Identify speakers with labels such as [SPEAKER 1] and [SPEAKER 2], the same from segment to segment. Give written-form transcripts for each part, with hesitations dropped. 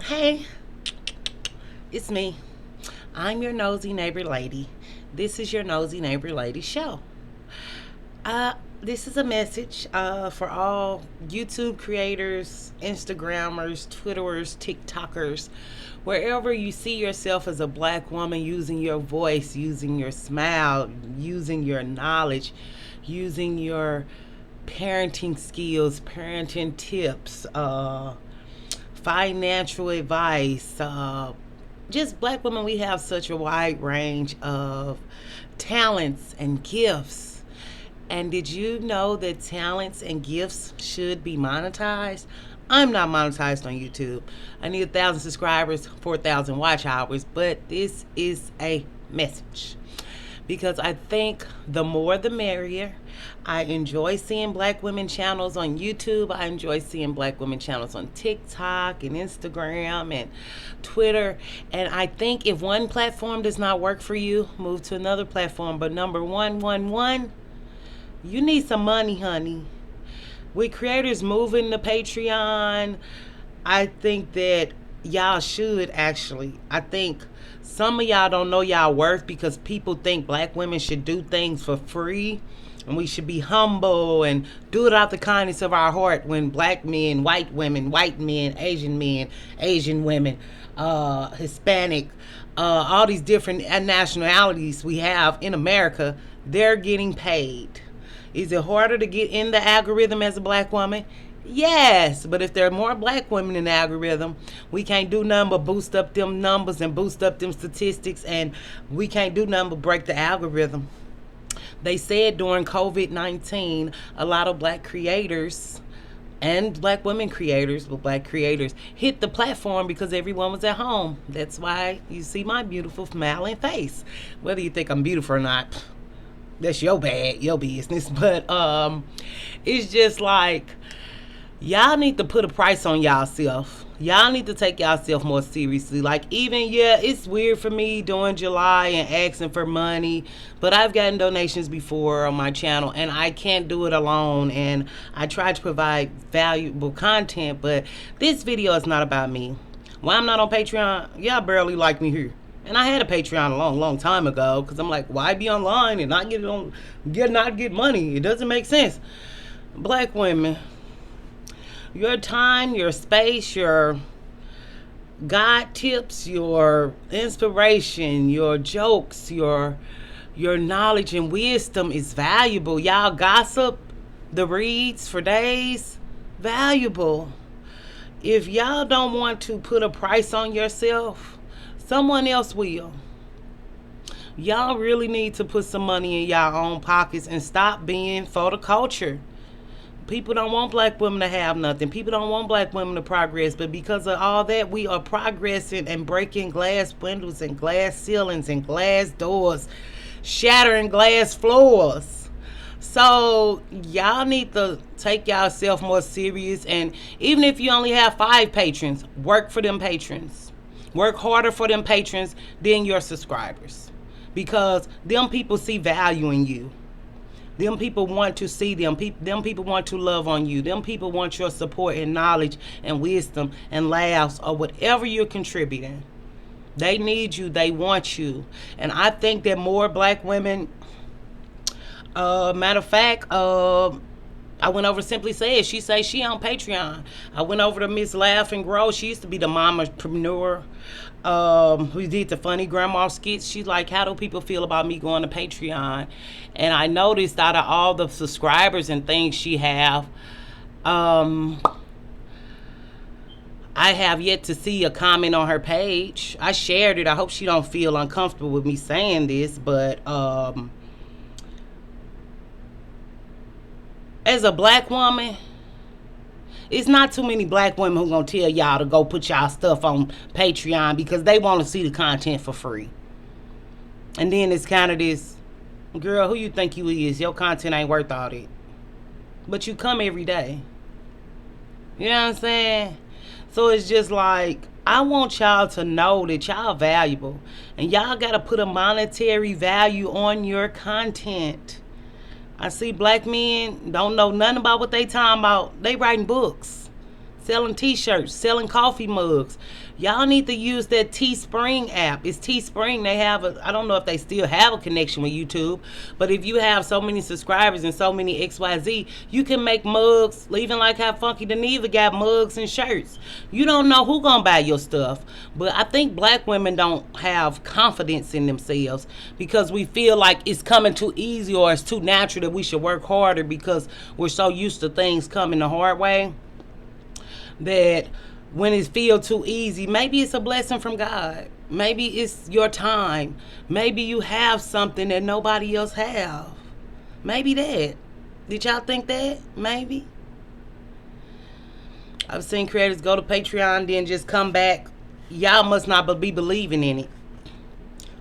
[SPEAKER 1] Hey, it's me. I'm your nosy neighbor lady. This is your nosy neighbor lady show. This is a message for all YouTube creators, Instagrammers, Twitterers, TikTokers, wherever you see yourself as a black woman, using your voice, using your smile, using your knowledge, using your parenting skills, parenting tips, financial advice. Just black women, we have such a wide range of talents and gifts. And did you know that talents and gifts should be monetized? I'm not monetized on YouTube. I need 1,000 subscribers, 4,000 watch hours, but this is a message because I think the more the merrier. I enjoy seeing black women channels on YouTube. I enjoy seeing black women channels on TikTok and Instagram and Twitter. And I think if one platform does not work for you, move to another platform. But number one, you need some money, honey. With creators moving to Patreon, I think that y'all should actually. I think some of y'all don't know y'all worth because people think black women should do things for free and we should be humble and do it out the kindness of our heart when black men, white men, Asian women, Hispanic, all these different nationalities we have in America, they're getting paid. Is it harder to get in the algorithm as a black woman? Yes, but if there are more black women in the algorithm, we can't do nothing but boost up them numbers and boost up them statistics, and we can't do nothing but break the algorithm. They said during COVID-19, a lot of black creators and black women creators, but black creators hit the platform because everyone was at home. That's why you see my beautiful smiling face. Whether you think I'm beautiful or not, that's your business. But it's just like, y'all need to put a price on y'allself. Y'all need to take y'allself more seriously. Like, even, yeah, it's weird for me doing July and asking for money, but I've gotten donations before on my channel, and I can't do it alone, and I try to provide valuable content, but this video is not about me. Why I'm not on Patreon? Y'all barely like me here. And I had a Patreon a long time ago because I'm like, why be online and not get money? It doesn't make sense. Black women, your time, your space, your God tips, your inspiration, your jokes, your knowledge and wisdom is valuable. Y'all gossip, the reads for days, valuable. If y'all don't want to put a price on yourself, someone else will. Y'all really need to put some money in y'all own pockets and stop being for the culture. People don't want black women to have nothing. People don't want black women to progress. But because of all that, we are progressing and breaking glass windows and glass ceilings and glass doors, shattering glass floors. So y'all need to take yourself more serious. And even if you only have 5 patrons, work for them patrons. Work harder for them patrons than your subscribers. Because them people see value in you. Them people want to see them. Them people want to love on you. Them people want your support and knowledge and wisdom and laughs or whatever you're contributing. They need you. They want you. And I think that more black women, matter of fact, I went over to Simply Said. She say she on Patreon. I went over to Miss Laugh and Grow. She used to be the momapreneur who did the funny grandma skits. She's like, how do people feel about me going to Patreon? And I noticed out of all the subscribers and things she have, I have yet to see a comment on her page. I shared it. I hope she don't feel uncomfortable with me saying this, but as a black woman, it's not too many black women who gonna tell y'all to go put y'all stuff on Patreon because they want to see the content for free. And then it's kind of this, girl, who you think you is? Your content ain't worth all that. But you come every day. You know what I'm saying? So it's just like, I want y'all to know that y'all valuable. And y'all gotta put a monetary value on your content. I see black men don't know nothing about what they talking about. They writing books. selling t-shirts, selling coffee mugs. Y'all need to use that Teespring app. It's Teespring. They have I don't know if they still have a connection with YouTube, but if you have so many subscribers and so many XYZ, you can make mugs, even like how Funky Deneva got mugs and shirts. You don't know who gonna buy your stuff, but I think black women don't have confidence in themselves because we feel like it's coming too easy or it's too natural that we should work harder because we're so used to things coming the hard way that when it feels too easy, maybe it's a blessing from God. Maybe it's your time. Maybe you have something that nobody else have. Maybe that. Did y'all think that? Maybe. I've seen creators go to Patreon, then just come back. Y'all must not be believing in it.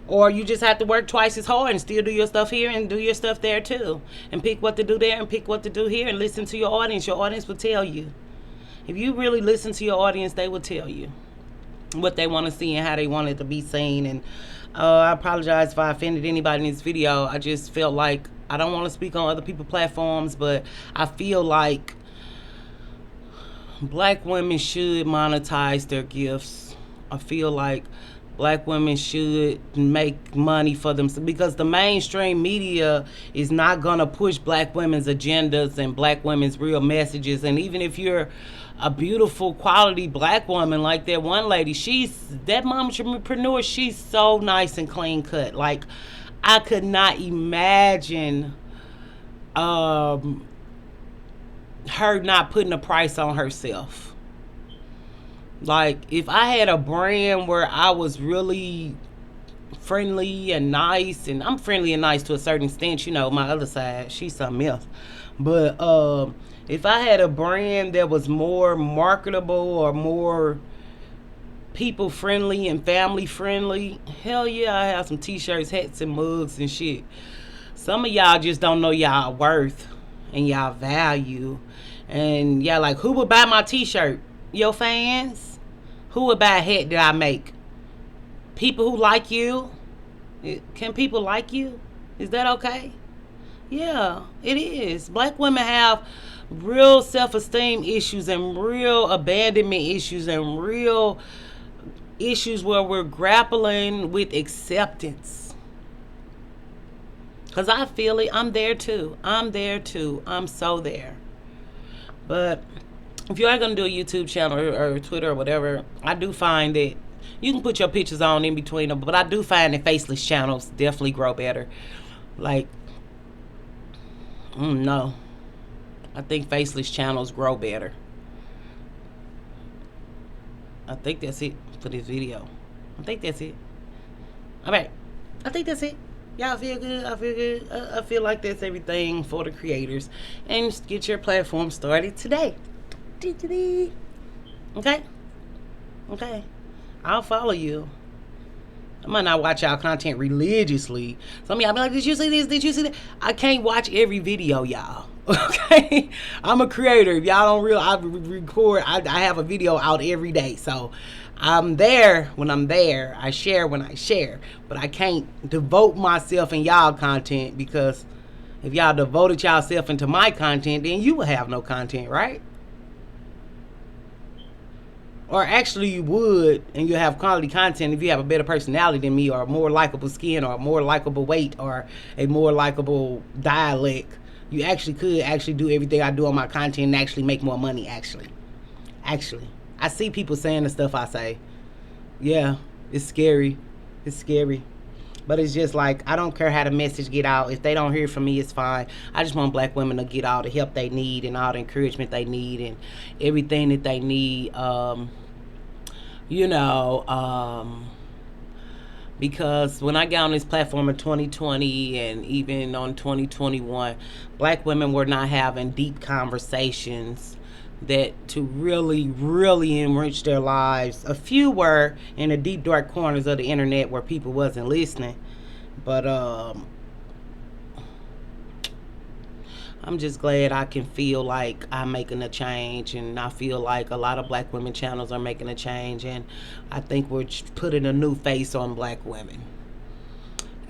[SPEAKER 1] Or you just have to work twice as hard and still do your stuff here and do your stuff there too. And pick what to do there and pick what to do here and listen to your audience. Your audience will tell you. If you really listen to your audience, they will tell you what they want to see and how they want it to be seen. And I apologize if I offended anybody in this video. I just felt like I don't want to speak on other people's platforms, but I feel like black women should monetize their gifts. I feel like black women should make money for them because the mainstream media is not going to push black women's agendas and black women's real messages. And even if you're a beautiful quality black woman like that one lady, that mompreneur, she's so nice and clean cut. Like, I could not imagine her not putting a price on herself. Like, if I had a brand where I was really friendly and nice, and I'm friendly and nice to a certain extent, you know, my other side, she's something else. But if I had a brand that was more marketable or more people friendly and family friendly, hell yeah, I have some t-shirts, hats, and mugs and shit. Some of y'all just don't know y'all worth and y'all value. And y'all like, who would buy my t-shirt? Your fans? Who would buy a hat that I make? People who like you? Can people like you? Is that okay? Yeah, it is. Black women have real self-esteem issues and real abandonment issues and real issues where we're grappling with acceptance. Because I feel it. I'm there too. I'm so there. But if you are going to do a YouTube channel or Twitter or whatever, I do find that you can put your pictures on in between them, but I do find that faceless channels definitely grow better. Like, no. I think faceless channels grow better. I think that's it for this video. I think that's it. All right. I think that's it. Y'all feel good? I feel good. I feel like that's everything for the creators. And just get your platform started today. Okay? Okay. I'll follow you. I might not watch y'all content religiously. Some of y'all be like, did you see this? Did you see that? I can't watch every video, y'all. Okay? I'm a creator. If y'all don't realize, I record, I have a video out every day. So I'm there when I'm there. I share when I share. But I can't devote myself in y'all content, because if y'all devoted yourself into my content, then you will have no content, right? Or actually you would, and you have quality content if you have a better personality than me, or a more likable skin, or a more likable weight, or a more likable dialect. You actually could do everything I do on my content and actually make more money, actually. I see people saying the stuff I say. Yeah, it's scary. It's scary. But it's just like, I don't care how the message get out. If they don't hear from me, it's fine. I just want black women to get all the help they need and all the encouragement they need and everything that they need. Because when I got on this platform in 2020 and even on 2021, black women were not having deep conversations that to really, really enrich their lives. A few were in the deep, dark corners of the internet where people wasn't listening. But I'm just glad I can feel like I'm making a change, and I feel like a lot of black women channels are making a change, and I think we're putting a new face on black women.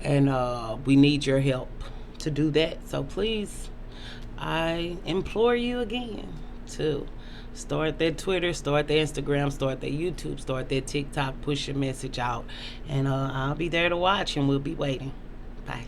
[SPEAKER 1] And we need your help to do that. So please, I implore you again to Start their Twitter, start their Instagram, start their YouTube, start their TikTok, push your message out. And I'll be there to watch and we'll be waiting. Bye.